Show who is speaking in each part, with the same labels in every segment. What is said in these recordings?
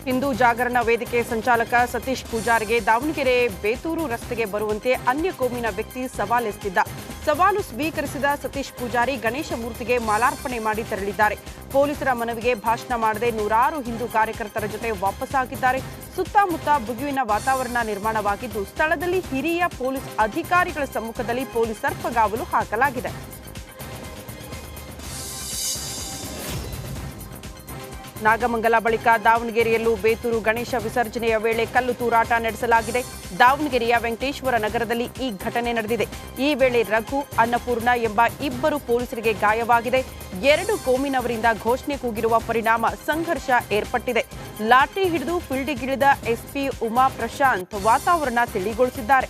Speaker 1: ಹಿಂದೂ ಜಾಗರಣ ವೇದಿಕೆ ಸಂಚಾಲಕ ಸತೀಶ್ ಪೂಜಾರಿಗೆ ದಾವಣಗೆರೆ ಬೇತೂರು ರಸ್ತೆಗೆ ಬರುವಂತೆ ಅನ್ಯ ಕೋಮಿನ ವ್ಯಕ್ತಿ ಸವಾಲೆಸೆದಿದ್ದ. ಸವಾಲು ಸ್ವೀಕರಿಸಿದ ಸತೀಶ್ ಪೂಜಾರಿ ಗಣೇಶ ಮೂರ್ತಿಗೆ ಮಾಲಾರ್ಪಣೆ ಮಾಡಿ ತೆರಳಿದ್ದಾರೆ. ಪೊಲೀಸರ ಮನವಿಗೆ ಭಾಷಣ ಮಾಡದೆ ನೂರಾರು ಹಿಂದೂ ಕಾರ್ಯಕರ್ತರ ಜೊತೆ ವಾಪಸ್ಸಾಗಿದ್ದಾರೆ. ಸುತ್ತಮುತ್ತ ಬಿಗುವಿನ ವಾತಾವರಣ ನಿರ್ಮಾಣವಾಗಿದ್ದು, ಸ್ಥಳದಲ್ಲಿ ಹಿರಿಯ ಪೊಲೀಸ್ ಅಧಿಕಾರಿಗಳ ಸಮ್ಮುಖದಲ್ಲಿ ಪೊಲೀಸ್ ಸರ್ಪಗಾವಲು ಹಾಕಲಾಗಿದೆ. ನಾಗಮಂಗಲ ಬಳಿಕ ದಾವಣಗೆರೆಯಲ್ಲೂ ಬೇತೂರು ಗಣೇಶ ವಿಸರ್ಜನೆಯ ವೇಳೆ ಕಲ್ಲು ತೂರಾಟ ನಡೆಸಲಾಗಿದೆ. ದಾವಣಗೆರೆಯ ವೆಂಕಟೇಶ್ವರ ನಗರದಲ್ಲಿ ಈ ಘಟನೆ ನಡೆದಿದೆ. ಈ ವೇಳೆ ರಘು, ಅನ್ನಪೂರ್ಣ ಎಂಬ ಇಬ್ಬರು ಪೊಲೀಸರಿಗೆ ಗಾಯವಾಗಿದೆ. ಎರಡು ಕೋಮಿನವರಿಂದ ಘೋಷಣೆ ಕೂಗಿರುವ ಪರಿಣಾಮ ಸಂಘರ್ಷ ಏರ್ಪಟ್ಟಿದೆ. ಲಾಠಿ ಹಿಡಿದು ಫೀಲ್ಡಿಗಿಳಿದ ಎಸ್ಪಿ ಉಮಾ ಪ್ರಶಾಂತ್ ವಾತಾವರಣ ತಿಳಿಗೊಳಿಸಿದ್ದಾರೆ.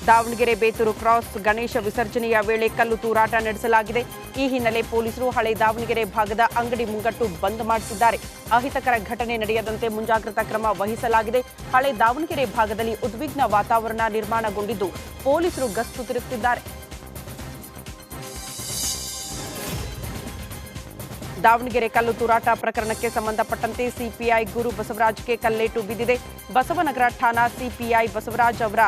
Speaker 1: ದಾವಣಗೆರೆ ಬೇತೂರು ಕ್ರಾಸ್ ಗಣೇಶ ವಿಸರ್ಜನೆಯ ವೇಳೆ ಕಲ್ಲು ತೂರಾಟ ನಡೆಸಲಾಗಿದೆ. ಈ ಹಿನ್ನೆಲೆ ಪೊಲೀಸರು ಹಳೆ ದಾವಣಗೆರೆ ಭಾಗದ ಅಂಗಡಿ ಮುಂಗಟ್ಟು ಬಂದ್ ಮಾಡಿಸಿದ್ದಾರೆ. ಅಹಿತಕರ ಘಟನೆ ನಡೆಯದಂತೆ ಮುಂಜಾಗ್ರತಾ ಕ್ರಮ ವಹಿಸಲಾಗಿದೆ. ಹಳೆ ದಾವಣಗೆರೆ ಭಾಗದಲ್ಲಿ ಉದ್ವಿಗ್ನ ವಾತಾವರಣ ನಿರ್ಮಾಣಗೊಂಡಿದ್ದು, ಪೊಲೀಸರು ಗಸ್ತು ತಿರುಗುತ್ತಿದ್ದಾರೆ. ದಾವಣಗೆರೆ ಕಲ್ಲು ತೂರಾಟ ಪ್ರಕರಣಕ್ಕೆ ಸಂಬಂಧಪಟ್ಟಂತೆ ಸಿಪಿಐ ಗುರು ಬಸವರಾಜ್ಗೆ ಕಲ್ಲೇಟು ಬಿದ್ದಿದೆ. ಬಸವನಗರ ಠಾಣಾ ಸಿಪಿಐ ಬಸವರಾಜ್ ಅವರ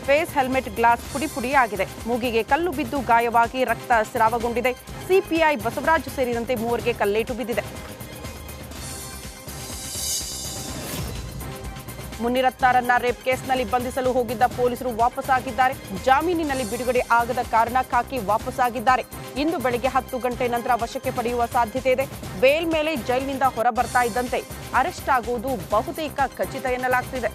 Speaker 1: ಫೇಸ್ ಹೆಲ್ಮೆಟ್ ಗ್ಲಾಸ್ ಪುಡಿ ಆಗಿದೆ. ಮೂಗಿಗೆ ಕಲ್ಲು ಬಿದ್ದು ಗಾಯವಾಗಿ ರಕ್ತ ಸ್ರಾವಗೊಂಡಿದೆ. ಸಿಪಿಐ ಬಸವರಾಜ್ ಸೇರಿದಂತೆ ಮೂವರಿಗೆ ಕಲ್ಲೇಟು ಬಿದ್ದಿದೆ. ಮುನಿರತ್ನರನ್ನ ರೇಪ್ ಕೇಸ್ನಲ್ಲಿ ಬಂಧಿಸಲು ಹೋಗಿದ್ದ ಪೊಲೀಸರು ವಾಪಸ್ಸಾಗಿದ್ದಾರೆ. ಜಾಮೀನಿನಲ್ಲಿ ಬಿಡುಗಡೆ ಆಗದ ಕಾರಣ ಖಾಕಿ ವಾಪಸ್ಸಾಗಿದ್ದಾರೆ. ಇಂದು ಬೆಳಗ್ಗೆ 10 ಗಂಟೆ ನಂತರ ವಶಕ್ಕೆ ಪಡೆಯುವ ಸಾಧ್ಯತೆ ಇದೆ. ಬೇಲ್ ಮೇಲೆ ಜೈಲಿನಿಂದ ಹೊರ ಬರ್ತಾ ಇದ್ದಂತೆ ಅರೆಸ್ಟ್ ಆಗುವುದು ಬಹುತೇಕ ಖಚಿತ ಎನ್ನಲಾಗ್ತಿದೆ.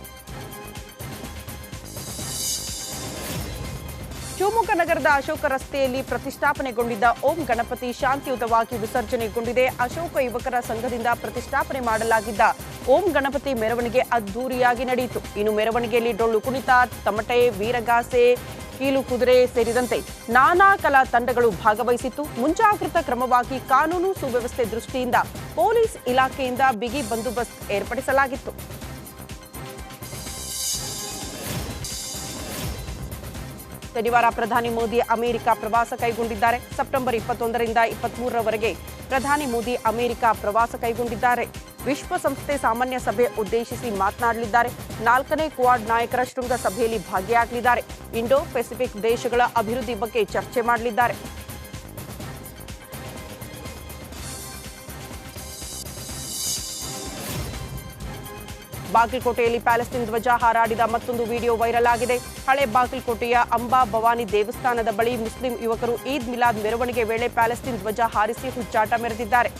Speaker 1: ಶಿವಮೊಗ್ಗ ನಗರದ ಅಶೋಕ ರಸ್ತೆಯಲ್ಲಿ ಪ್ರತಿಷ್ಠಾಪನೆಗೊಂಡಿದ್ದ ಓಂ ಗಣಪತಿ ಶಾಂತಿಯುತವಾಗಿ ವಿಸರ್ಜನೆಗೊಂಡಿದೆ. ಅಶೋಕ ಯುವಕರ ಸಂಘದಿಂದ ಪ್ರತಿಷ್ಠಾಪನೆ ಮಾಡಲಾಗಿದ್ದ ಓಂ ಗಣಪತಿ ಮೆರವಣಿಗೆ ಅದ್ದೂರಿಯಾಗಿ ನಡೆಯಿತು. ಇನ್ನು ಮೆರವಣಿಗೆಯಲ್ಲಿ ಡೊಳ್ಳು ಕುಣಿತ, ತಮಟೆ, ವೀರಗಾಸೆ, ಕೀಲು ಕುದುರೆ ಸೇರಿದಂತೆ ನಾನಾ ಕಲಾ ತಂಡಗಳು ಭಾಗವಹಿಸಿತ್ತು. ಮುಂಜಾಗ್ರತಾ ಕ್ರಮವಾಗಿ ಕಾನೂನು ಸುವ್ಯವಸ್ಥೆ ದೃಷ್ಟಿಯಿಂದ ಪೊಲೀಸ್ ಇಲಾಖೆಯಿಂದ ಬಿಗಿ ಬಂದೋಬಸ್ತ್ ಏರ್ಪಡಿಸಲಾಗಿತ್ತು. ಶನಿವಾರ ಪ್ರಧಾನಿ ಮೋದಿ ಅಮೆರಿಕ ಪ್ರವಾಸ ಕೈಗೊಂಡಿದ್ದಾರೆ. ಸೆಪ್ಟೆಂಬರ್ 21ರಿಂದ 23ರವರೆಗೆ ಪ್ರಧಾನಿ ಮೋದಿ ಅಮೆರಿಕ ಪ್ರವಾಸ ಕೈಗೊಂಡಿದ್ದಾರೆ. ವಿಶ್ವಸಂಸ್ಥೆ ಸಾಮಾನ್ಯ ಸಭೆ ಉದ್ದೇಶಿಸಿ ಮಾತನಾಡಲಿದ್ದಾರೆ. 4ನೇ ಕ್ವಾಡ್ ನಾಯಕರ ಶೃಂಗ ಸಭೆಯಲ್ಲಿ ಭಾಗಿಯಾಗಲಿದ್ದಾರೆ. ಇಂಡೋ ಪೆಸಿಫಿಕ್ ದೇಶಗಳ ಅಭಿವೃದ್ಧಿ ಬಗ್ಗೆ ಚರ್ಚೆ ಮಾಡಲಿದ್ದಾರೆ. ಬಾಗಲಕೋಟೆಯಲ್ಲಿ ಪ್ಯಾಲೆಸ್ತೀನ್ ಧ್ವಜ ಹಾರಾಡಿದ ಮತ್ತೊಂದು ವಿಡಿಯೋ ವೈರಲ್ ಆಗಿದೆ. ಹಳೆ ಬಾಗಲಕೋಟೆಯ ಅಂಬಾ ಭವಾನಿ ದೇವಸ್ಥಾನದ ಬಳಿ ಮುಸ್ಲಿಂ ಯುವಕರು ಈದ್ ಮಿಲಾದ್ ಮೆರವಣಿಗೆ ವೇಳೆ ಪ್ಯಾಲೆಸ್ತೀನ್ ಧ್ವಜ ಹಾರಿಸಿ ಹುಚ್ಚಾಟ ಮೆರೆದಿದ್ದಾರೆ.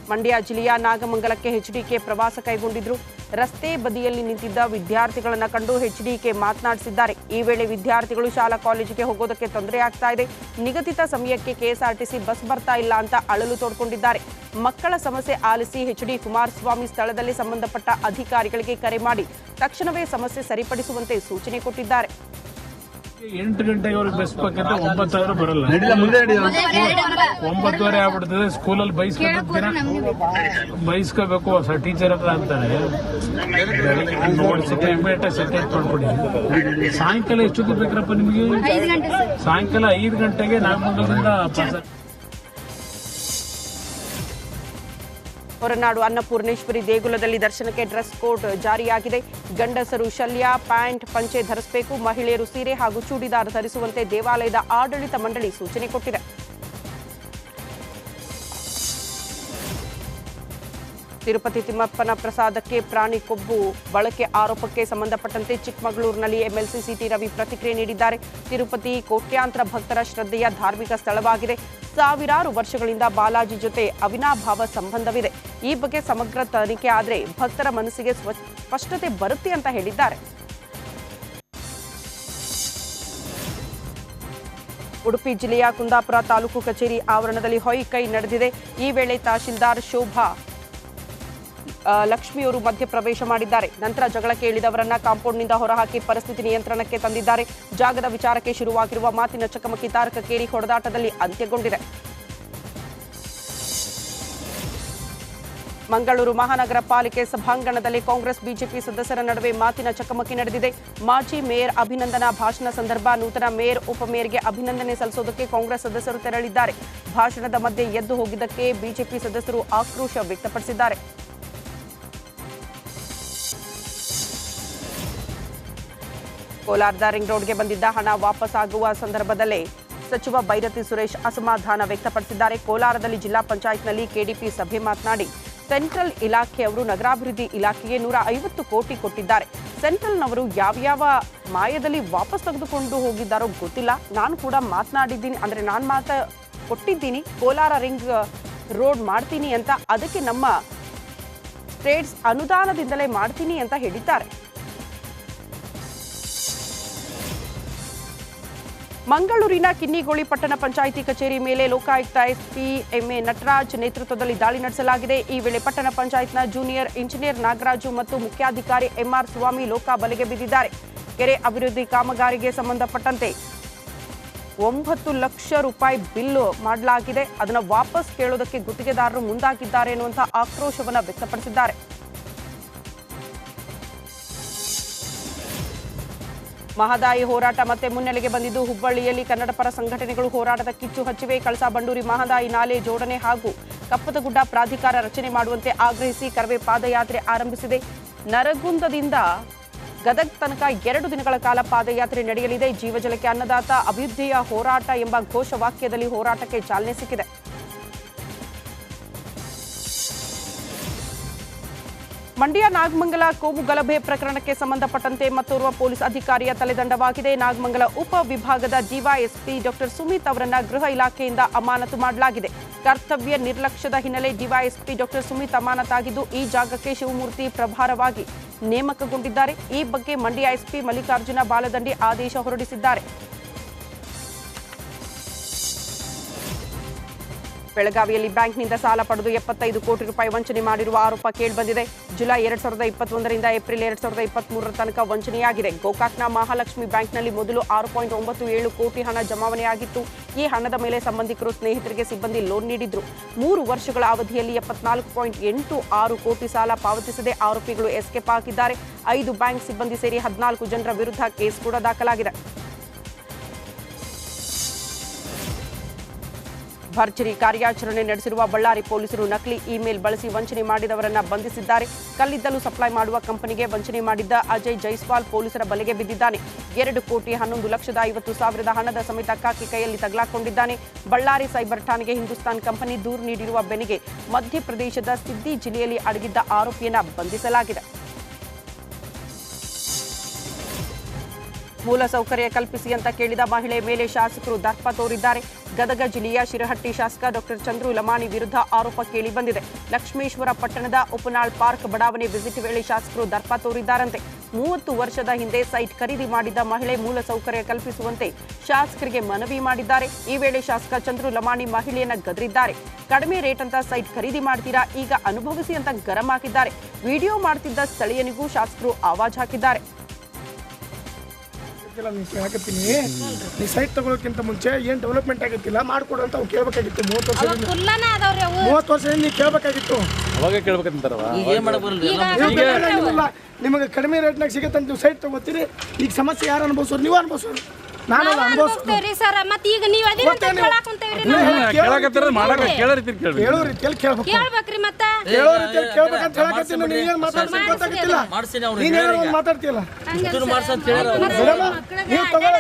Speaker 1: ಮಂಡ್ಯ ಜಿಲ್ಲೆಯ ನಾಗಮಂಗಲಕ್ಕೆ ಎಚ್ಡಿಕೆ ಪ್ರವಾಸ ಕೈಗೊಂಡಿದ್ರು. ರಸ್ತೆ ಬದಿಯಲ್ಲಿ ನಿಂತಿದ್ದ ವಿದ್ಯಾರ್ಥಿಗಳನ್ನು ಕಂಡು ಎಚ್ಡಿಕೆ ಮಾತನಾಡಿಸಿದ್ದಾರೆ. ಈ ವೇಳೆ ವಿದ್ಯಾರ್ಥಿಗಳು ಶಾಲಾ ಕಾಲೇಜಿಗೆ ಹೋಗೋದಕ್ಕೆ ತೊಂದರೆ ಆಗ್ತಾ ಇದೆ, ನಿಗದಿತ ಸಮಯಕ್ಕೆ ಕೆಎಸ್ಆರ್ಟಿಸಿ ಬಸ್ ಬರ್ತಾ ಇಲ್ಲ ಅಂತ ಅಳಲು ತೋಡ್ಕೊಂಡಿದ್ದಾರೆ. ಮಕ್ಕಳ ಸಮಸ್ಯೆ ಆಲಿಸಿ ಎಚ್ಡಿ ಕುಮಾರಸ್ವಾಮಿ ಸ್ಥಳದಲ್ಲಿ ಸಂಬಂಧಪಟ್ಟ ಅಧಿಕಾರಿಗಳಿಗೆ ಕರೆ ಮಾಡಿ ತಕ್ಷಣವೇ ಸಮಸ್ಯೆ ಸರಿಪಡಿಸುವಂತೆ ಸೂಚನೆ ಕೊಟ್ಟಿದ್ದಾರೆ.
Speaker 2: 8 ಗಂಟೆಗೆ ಅವ್ರಿಗೆ ಬಸ್ ಬೇಕಂತ 9 ಅವರು ಬರಲ್ಲ. 9:30 ಆಗ್ಬಿಡ್ತದೆ. ಸ್ಕೂಲಲ್ಲಿ ಬೈಸ್ಕೋಬೇಕು ಟೀಚರ್ ಹತ್ರ ಅಂತಾರೆ. ಸೆಟೇಟ್ ಮಾಡ್ಕೊಡಿ. ಸಾಯಂಕಾಲ ಎಷ್ಟೊತ್ತಿಗೆ ಬೇಕ್ರಪ್ಪ ನಿಮಗೆ? ಸಾಯಂಕಾಲ 5 ಗಂಟೆಗೆ ನಾಗಮಂಗಲದಿಂದ
Speaker 1: ಹೊರನಾಡು ಅನ್ನಪೂರ್ಣೇಶ್ವರಿ ದೇಗುಲದಲ್ಲಿ ದರ್ಶನಕ್ಕೆ ಡ್ರೆಸ್ ಕೋಡ್ ಜಾರಿಯಾಗಿದೆ. ಗಂಡಸರು ಶಲ್ಯ, ಪ್ಯಾಂಟ್, ಪಂಚೆ ಧರಿಸಬೇಕು. ಮಹಿಳೆಯರು ಸೀರೆ ಹಾಗೂ ಚೂಡಿದಾರ್ ಧರಿಸುವಂತೆ ದೇವಾಲಯದ ಆಡಳಿತ ಮಂಡಳಿ ಸೂಚನೆ ಕೊಟ್ಟಿದೆ. ತಿರುಪತಿ ತಿಮ್ಮಪ್ಪನ ಪ್ರಸಾದಕ್ಕೆ ಪ್ರಾಣಿ ಕೊಬ್ಬು ಬಳಕೆ ಆರೋಪಕ್ಕೆ ಸಂಬಂಧಪಟ್ಟಂತೆ ಚಿಕ್ಕಮಗಳೂರಿನಲ್ಲಿ ಎಂಎಲ್ಸಿ ಸಿಟಿ ರವಿ ಪ್ರತಿಕ್ರಿಯೆ ನೀಡಿದ್ದಾರೆ. ತಿರುಪತಿ ಕೋಟ್ಯಾಂತರ ಭಕ್ತರ ಶ್ರದ್ಧೆಯ ಧಾರ್ಮಿಕ ಸ್ಥಳವಾಗಿದೆ. ಸಾವಿರಾರು ವರ್ಷಗಳಿಂದ ಬಾಲಾಜಿ ಜೊತೆ ಅವಿನಾಭಾವ ಸಂಬಂಧವಿದೆ. ಈ ಬಗ್ಗೆ ಸಮಗ್ರ ತನಿಖೆ ಆದರೆ ಭಕ್ತರ ಮನಸ್ಸಿಗೆ ಸ್ಪಷ್ಟತೆ ಬರುತ್ತೆ ಅಂತ ಹೇಳಿದ್ದಾರೆ. ಉಡುಪಿ ಜಿಲ್ಲೆಯ ಕುಂದಾಪುರ ತಾಲೂಕು ಕಚೇರಿ ಆವರಣದಲ್ಲಿ ಹೊಯ್ಕೈ ನಡೆದಿದೆ. ಈ ವೇಳೆ ತಹಶೀಲ್ದಾರ್ ಶೋಭಾ ಲಕ್ಷ್ಮಿಯವರು ಮಧ್ಯಪ್ರವೇಶ ಮಾಡಿದ್ದಾರೆ. ನಂತರ ಜಗಳಕ್ಕೆ ಇಳಿದವರನ್ನ ಕಾಂಪೌಂಡ್ನಿಂದ ಹೊರಹಾಕಿ ಪರಿಸ್ಥಿತಿ ನಿಯಂತ್ರಣಕ್ಕೆ ತಂದಿದ್ದಾರೆ. ಜಾಗದ ವಿಚಾರಕ್ಕೆ ಶುರುವಾಗಿರುವ ಮಾತಿನ ಚಕಮಕಿ ತಾರಕಕ್ಕೇರಿ ಹೊಡೆದಾಟದಲ್ಲಿ ಅಂತ್ಯಗೊಂಡಿದೆ. ಮಂಗಳೂರು ಮಹಾನಗರ ಪಾಲಿಕೆ ಸಭಾಂಗಣದಲ್ಲಿ ಕಾಂಗ್ರೆಸ್ ಬಿಜೆಪಿ ಸದಸ್ಯರ ನಡುವೆ ಮಾತಿನ ಚಕಮಕಿ ನಡೆದಿದೆ. ಮಾಜಿ ಮೇಯರ್ ಅಭಿನಂದನಾ ಭಾಷಣ ಸಂದರ್ಭ ನೂತನ ಮೇಯರ್ ಉಪಮೇಯರ್ಗೆ ಅಭಿನಂದನೆ ಸಲ್ಲಿಸುವುದಕ್ಕೆ ಕಾಂಗ್ರೆಸ್ ಸದಸ್ಯರು ತೆರಳಿದ್ದಾರೆ. ಭಾಷಣದ ಮಧ್ಯೆ ಎದ್ದು ಹೋಗಿದ್ದಕ್ಕೆ ಬಿಜೆಪಿ ಸದಸ್ಯರು ಆಕ್ರೋಶ ವ್ಯಕ್ತಪಡಿಸಿದ್ದಾರೆ. ಕೋಲಾರದ ರಿಂಗ್ ರೋಡ್ಗೆ ಬಂದಿದ್ದ ಹಣ ವಾಪಸ್ ಆಗುವ ಸಂದರ್ಭದಲ್ಲೇ ಸಚಿವ ಬೈರತಿ ಸುರೇಶ್ ಅಸಮಾಧಾನ ವ್ಯಕ್ತಪಡಿಸಿದ್ದಾರೆ. ಕೋಲಾರದಲ್ಲಿ ಜಿಲ್ಲಾ ಪಂಚಾಯತ್ನಲ್ಲಿ ಕೆಡಿಪಿ ಸಭೆ ಮಾತನಾಡಿ, ಸೆಂಟ್ರಲ್ ಇಲಾಖೆಯವರು ನಗರಾಭಿವೃದ್ಧಿ ಇಲಾಖೆಗೆ 150 ಕೋಟಿ ಕೊಟ್ಟಿದ್ದಾರೆ. ಸೆಂಟ್ರಲ್ನವರು ಯಾವ್ಯಾವ ಮಾಯದಲ್ಲಿ ವಾಪಸ್ ತೆಗೆದುಕೊಂಡು ಹೋಗಿದ್ದಾರೋ ಗೊತ್ತಿಲ್ಲ. ನಾನು ಕೂಡ ಮಾತನಾಡಿದ್ದೀನಿ, ಅಂದರೆ ನಾನು ಕೊಟ್ಟಿದ್ದೀನಿ, ಕೋಲಾರ ರಿಂಗ್ ರೋಡ್ ಮಾಡ್ತೀನಿ ಅಂತ. ಅದಕ್ಕೆ ನಮ್ಮ ಸ್ಟೇಟ್ಸ್ ಅನುದಾನದಿಂದಲೇ ಮಾಡ್ತೀನಿ ಅಂತ ಹೇಳಿದ್ದಾರೆ. ಮಂಗಳೂರಿನ ಕಿನ್ನಿಗೋಳಿ ಪಟ್ಟಣ ಪಂಚಾಯಿತಿ ಕಚೇರಿ ಮೇಲೆ ಲೋಕಾಯುಕ್ತ ಎಸ್ಪಿ ಎಂಎ ನಟರಾಜ್ ನೇತೃತ್ವದಲ್ಲಿ ದಾಳಿ ನಡೆಸಲಾಗಿದೆ. ಈ ವೇಳೆ ಪಟ್ಟಣ ಪಂಚಾಯತ್ನ ಜೂನಿಯರ್ ಇಂಜಿನಿಯರ್ ನಾಗರಾಜು ಮತ್ತು ಮುಖ್ಯಾಧಿಕಾರಿ ಎಂಆರ್ ಸ್ವಾಮಿ ಲೋಕ ಬಲೆಗೆ ಬಿದ್ದಿದ್ದಾರೆ. ಕೆರೆ ಅಭಿವೃದ್ಧಿ ಕಾಮಗಾರಿಗೆ ಸಂಬಂಧಪಟ್ಟಂತೆ 9 ಲಕ್ಷ ರೂಪಾಯಿ ಬಿಲ್ ಮಾಡಲಾಗಿದೆ. ಅದನ್ನು ವಾಪಸ್ ಕೇಳೋದಕ್ಕೆ ಗುತ್ತಿಗೆದಾರರು ಮುಂದಾಗಿದ್ದಾರೆ ಎನ್ನುವಂತಹ ಆಕ್ರೋಶವನ್ನು ವ್ಯಕ್ತಪಡಿಸಿದ್ದಾರೆ. ಮಹದಾಯಿ ಹೋರಾಟ ಮತ್ತೆ ಮುನ್ನೆಲೆಗೆ ಬಂದಿದ್ದು, ಹುಬ್ಬಳ್ಳಿಯಲ್ಲಿ ಕನ್ನಡ ಪರ ಸಂಘಟನೆಗಳು ಹೋರಾಟದ ಕಿಚ್ಚು ಹಚ್ಚಿವೆ. ಕಳಸಾ ಬಂಡೂರಿ ಮಹದಾಯಿ ನಾಲೆ ಜೋಡಣೆ ಹಾಗೂ ಕಪ್ಪತಗುಡ್ಡ ಪ್ರಾಧಿಕಾರ ರಚನೆ ಮಾಡುವಂತೆ ಆಗ್ರಹಿಸಿ ಕರವೇ ಪಾದಯಾತ್ರೆ ಆರಂಭಿಸಿದೆ. ನರಗುಂದದಿಂದ ಗದಗ್ ತನಕ 2 ದಿನಗಳ ಕಾಲ ಪಾದಯಾತ್ರೆ ನಡೆಯಲಿದೆ. ಜೀವಜಲಕ್ಕೆ ಅನ್ನದಾತ, ಅಭಿವೃದ್ಧಿಯ ಹೋರಾಟ ಎಂಬ ಘೋಷವಾಕ್ಯದಲ್ಲಿ ಹೋರಾಟಕ್ಕೆ ಚಾಲನೆ ಸಿಕ್ಕಿದೆ. ಮಂಡ್ಯ ನಾಗಮಂಗಲ ಕೋಮು ಗಲಭೆ ಪ್ರಕರಣಕ್ಕೆ ಸಂಬಂಧಪಟ್ಟಂತೆ ಮತ್ತೋರ್ವ ಪೊಲೀಸ್ ಅಧಿಕಾರಿಯ ತಲೆದಂಡವಾಗಿದೆ. ನಾಗಮಂಗಲ ಉಪ ವಿಭಾಗದ ಡಿವೈಎಸ್ಪಿ ಡಾಕ್ಟರ್ ಸುಮಿತ್ ಅವರನ್ನ ಗೃಹ ಇಲಾಖೆಯಿಂದ ಅಮಾನತು ಮಾಡಲಾಗಿದೆ. ಕರ್ತವ್ಯ ನಿರ್ಲಕ್ಷ್ಯದ ಹಿನ್ನೆಲೆ ಡಿವೈಎಸ್ಪಿ ಡಾಕ್ಟರ್ ಸುಮಿತ್ ಅಮಾನತಾಗಿದ್ದು, ಈ ಜಾಗಕ್ಕೆ ಶಿವಮೂರ್ತಿ ಪ್ರಭಾರವಾಗಿ ನೇಮಕಗೊಂಡಿದ್ದಾರೆ. ಈ ಬಗ್ಗೆ ಮಂಡ್ಯ ಎಸ್ಪಿ ಮಲ್ಲಿಕಾರ್ಜುನ ಬಾಲದಂಡಿ ಆದೇಶ ಹೊರಡಿಸಿದ್ದಾರೆ. ಬೆಳಗಾವಿಯಲ್ಲಿ ಬ್ಯಾಂಕ್ನಿಂದ ಸಾಲ ಪಡೆದು 75 ಕೋಟಿ ರೂಪಾಯಿ ವಂಚನೆ ಮಾಡಿರುವ ಆರೋಪ ಕೇಳಿಬಂದಿದೆ. ಜುಲೈ 2021ರಿಂದ ಏಪ್ರಿಲ್ 2023 ತನಕ ವಂಚನೆಯಾಗಿದೆ. ಗೋಕಾಕ್ನ ಮಹಾಲಕ್ಷ್ಮಿ ಬ್ಯಾಂಕ್ನಲ್ಲಿ ಮೊದಲು 6.97 ಕೋಟಿ ಹಣ ಜಮಾವಣೆಯಾಗಿತ್ತು. ಈ ಹಣದ ಮೇಲೆ ಸಂಬಂಧಿಕರು ಸ್ನೇಹಿತರಿಗೆ ಸಿಬ್ಬಂದಿ ಲೋನ್ ನೀಡಿದ್ರು. 3 ವರ್ಷಗಳ ಅವಧಿಯಲ್ಲಿ 74.86 ಕೋಟಿ ಸಾಲ ಪಾವತಿಸದೆ ಆರೋಪಿಗಳು ಎಸ್ಕೇಪ್ ಆಗಿದ್ದಾರೆ. 5 ಬ್ಯಾಂಕ್ ಸಿಬ್ಬಂದಿ ಸೇರಿ 14 ಜನರ ವಿರುದ್ಧ ಕೇಸ್ ಕೂಡ ದಾಖಲಾಗಿದೆ. ಭರ್ಜರಿ ಕಾರ್ಯಾಚರಣೆ ನಡೆಸಿರುವ ಬಳ್ಳಾರಿ ಪೊಲೀಸರು ನಕಲಿ ಇಮೇಲ್ ಬಳಸಿ ವಂಚನೆ ಮಾಡಿದವರನ್ನ ಬಂಧಿಸಿದ್ದಾರೆ. ಕಲ್ಲಿದ್ದಲು ಸಪ್ಲೈ ಮಾಡುವ ಕಂಪನಿಗೆ ವಂಚನೆ ಮಾಡಿದ್ದ ಅಜಯ್ ಜೈಸ್ವಾಲ್ ಪೊಲೀಸರ ಬಲೆಗೆ ಬಿದ್ದಿದ್ದಾನೆ. 2,11,50,000 ಹಣದ ಸಮೇತ ಕಾಕಿ ಕೈಯಲ್ಲಿ ತಗಲಾಕೊಂಡಿದ್ದಾನೆ. ಬಳ್ಳಾರಿ ಸೈಬರ್ ಠಾಣೆಗೆ ಹಿಂದೂಸ್ತಾನ್ ಕಂಪನಿ ದೂರು ನೀಡಿರುವ ಬೆನ್ನಗೆ ಮಧ್ಯಪ್ರದೇಶದ ಸಿದ್ದಿ ಜಿಲ್ಲೆಯಲ್ಲಿ ಅಡಗಿದ್ದ ಆರೋಪಿಯನ್ನ ಬಂಧಿಸಲಾಗಿದೆ. ಮೂಲಸೌಕರ್ಯ ಕಲ್ಪಿಸಿ ಅಂತ ಕೇಳಿದ ಮಹಿಳೆ ಮೇಲೆ ಶಾಸಕರು ದರ್ಪ ತೋರಿದ್ದಾರೆ. ಗದಗ ಜಿಲ್ಲೆಯ ಶಿರಹಟ್ಟಿ ಶಾಸಕ ಡಾಕ್ಟರ್ ಚಂದ್ರು ಲಮಾಣಿ ವಿರುದ್ಧ ಆರೋಪ ಕೇಳಿಬಂದಿದೆ. ಲಕ್ಷ್ಮೇಶ್ವರ ಪಟ್ಟಣದ ಉಪನಾಳ್ ಪಾರ್ಕ್ ಬಡಾವಣೆ ವಿಸಿಟ್ ವೇಳೆ ಶಾಸಕರು ದರ್ಪ ತೋರಿದ್ದಾರಂತೆ. 30 ವರ್ಷದ ಹಿಂದೆ ಸೈಟ್ ಖರೀದಿ ಮಾಡಿದ್ದ ಮಹಿಳೆ ಮೂಲಸೌಕರ್ಯ ಕಲ್ಪಿಸುವಂತೆ ಶಾಸಕರಿಗೆ ಮನವಿ ಮಾಡಿದ್ದಾರೆ. ಈ ವೇಳೆ ಶಾಸಕ ಚಂದ್ರು ಲಮಾಣಿ ಮಹಿಳೆಯನ್ನ ಗದರಿದ್ದಾರೆ. ಕಡಿಮೆ ರೇಟ್ ಅಂತ ಸೈಟ್ ಖರೀದಿ ಮಾಡ್ತೀರಾ, ಈಗ ಅನುಭವಿಸಿ ಅಂತ ಗರಂ ಹಾಕಿದ್ದಾರೆ. ವಿಡಿಯೋ ಮಾಡ್ತಿದ್ದ ಸ್ಥಳೀಯನಿಗೂ ಶಾಸಕರು ಆವಾಜ್ ಹಾಕಿದ್ದಾರೆ.
Speaker 3: ನೀ ಸೈಟ್ ತಗೊಳ್ಳೋಕ್ಕಿಂತ ಮುಂಚೆ ಏನ್ ಡೆವಲಪ್ಮೆಂಟ್ ಆಗಿತ್ತಿಲ್ಲ ಮಾಡ್ಕೊಡು ಅಂತ ಅವ್ರು ಕೇಳಬೇಕಾಗಿತ್ತು. 30 ವರ್ಷದಿಂದ ನೀವು ಕೇಳಬೇಕಾಗಿತ್ತು. ನಿಮಗೆ ಕಡಿಮೆ ರೇಟ್ನಾಗ ಸಿಗತ್ತೆ ಅಂತ ನೀವು ಸೈಟ್ ತಗೋತೀರಿ. ಈಗ ಸಮಸ್ಯೆ ಯಾರು ಅನುಭವಿಸೋರು? ನೀವು ಅನುಭವಿಸೋರು, ನಾನು ಅನುಭವಿಸೋರು. ಕೇಳೋ ರೀತಿಯಲ್ಲಿ ಕೇಳ್ಬೇಕು. ಕೇಳೋ ರೀತಿಯಲ್ಲಿ ಕೇಳ್ಬೇಕಂತ ಹೇಳಕತ್ತೀನಿ. ನೀವೇನು ಮಾತಾಡ್ತೀನಿ ಗೊತ್ತಾಗತ್ತಿಲ್ಲ. ನೀನೇನೋ ಒಂದು ಮಾತಾಡ್ತೀಯಲ್ಲ, ನೀವು ತಗೋ.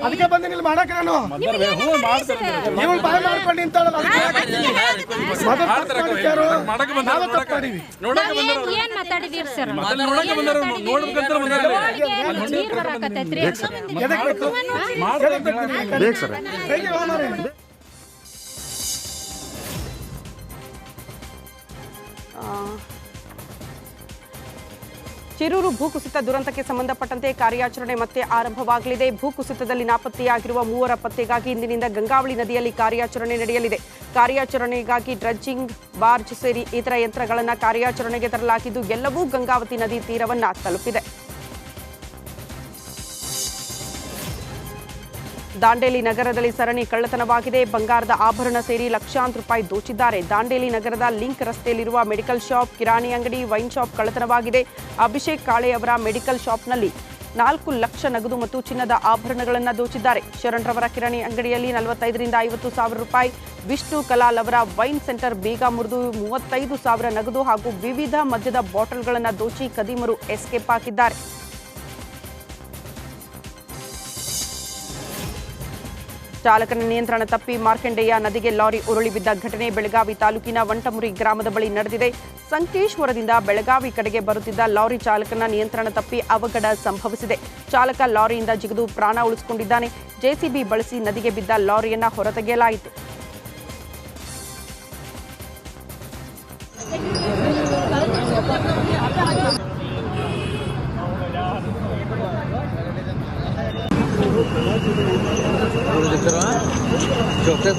Speaker 3: ಅದಕ್ಕೆ ಬಂದಿನಿ ಇಲ್ಲಿ ಮಾಡಕ್ಕೆ. ನಾನು ನೀವು ಬಾಯ್ ಮಾಡ್ಕೊಂಡು ನಿಂತಾಳಲ್ಲ,
Speaker 1: ಚಿರೂರು ಭೂಕುಸಿತ ದುರಂತಕ್ಕೆ ಸಂಬಂಧಪಟ್ಟಂತೆ ಕಾರ್ಯಾಚರಣೆ ಮತ್ತೆ ಆರಂಭವಾಗಲಿದೆ. ಭೂಕುಸಿತದಲ್ಲಿ ನಾಪತ್ತೆಯಾಗಿರುವ 3 ಪತ್ತೆಗಾಗಿ ಇಂದಿನಿಂದ ಗಂಗಾವಳಿ ನದಿಯಲ್ಲಿ ಕಾರ್ಯಾಚರಣೆ ನಡೆಯಲಿದೆ. ಕಾರ್ಯಾಚರಣೆಗಾಗಿ ಡ್ರಡ್ಜಿಂಗ್, ಬಾರ್ಜ್ ಸೇರಿ ಇತರ ಯಂತ್ರಗಳನ್ನು ಕಾರ್ಯಾಚರಣೆಗೆ ತರಲಾಗಿದ್ದು, ಎಲ್ಲವೂ ಗಂಗಾವತಿ ನದಿ ತೀರವನ್ನ ತಲುಪಿದೆ. ದಾಂಡೇಲಿ ನಗರದಲ್ಲಿ ಸರಣಿ ಕಳ್ಳತನವಾಗಿದೆ. ಬಂಗಾರದ ಆಭರಣ ಸೇರಿ ಲಕ್ಷಾಂತರ ರೂಪಾಯಿ ದೋಚಿದ್ದಾರೆ. ದಾಂಡೇಲಿ ನಗರದ ಲಿಂಕ್ ರಸ್ತೆಯಲ್ಲಿರುವ ಮೆಡಿಕಲ್ ಶಾಪ್, ಕಿರಾಣಿ ಅಂಗಡಿ, ವೈನ್ ಶಾಪ್ ಕಳ್ಳತನವಾಗಿದೆ. ಅಭಿಷೇಕ್ ಕಾಳೆ ಅವರ ಮೆಡಿಕಲ್ ಶಾಪ್ನಲ್ಲಿ 4 ಲಕ್ಷ ನಗದು ಮತ್ತು ಚಿನ್ನದ ಆಭರಣಗಳನ್ನು ದೋಚಿದ್ದಾರೆ. ಶರಣ್ ರವರ ಕಿರಾಣಿ ಅಂಗಡಿಯಲ್ಲಿ 45 ರಿಂದ 50 ಸಾವಿರ ರೂಪಾಯಿ, ವಿಷ್ಣು ಕಲಾಲ್ ಅವರ ವೈನ್ ಸೆಂಟರ್ ಬೀಗ ಮುರಿದು 35 ಸಾವಿರ ನಗದು ಹಾಗೂ ವಿವಿಧ ಮದ್ಯದ ಬಾಟಲ್ಗಳನ್ನು ದೋಚಿ ಕದೀಮರು ಎಸ್ಕೇಪ್ ಆಗಿದ್ದಾರೆ. ಚಾಲಕನ ನಿಯಂತ್ರಣ ತಪ್ಪಿ ಮಾರ್ಕಂಡೇಯ ನದಿಗೆ ಲಾರಿ ಉರುಳಿ ಬಿದ್ದ ಘಟನೆ ಬೆಳಗಾವಿ ತಾಲೂಕಿನ ವಂಟಮುರಿ ಗ್ರಾಮದ ಬಳಿ ನಡೆದಿದೆ. ಸಂಕೇಶ್ವರದಿಂದ ಬೆಳಗಾವಿ ಕಡೆಗೆ ಬರುತ್ತಿದ್ದ ಲಾರಿ ಚಾಲಕನ ನಿಯಂತ್ರಣ ತಪ್ಪಿ ಅವಘಡ ಸಂಭವಿಸಿದೆ. ಚಾಲಕ ಲಾರಿಯಿಂದ ಜಿಗಿದು ಪ್ರಾಣ ಉಳಿಸಿಕೊಂಡಿದ್ದಾನೆ. ಜೆಸಿಬಿ ಬಳಸಿ ನದಿಗೆ ಬಿದ್ದ ಲಾರಿಯನ್ನು ಹೊರತೆಗೆಯಲಾಯಿತು.
Speaker 4: Chokre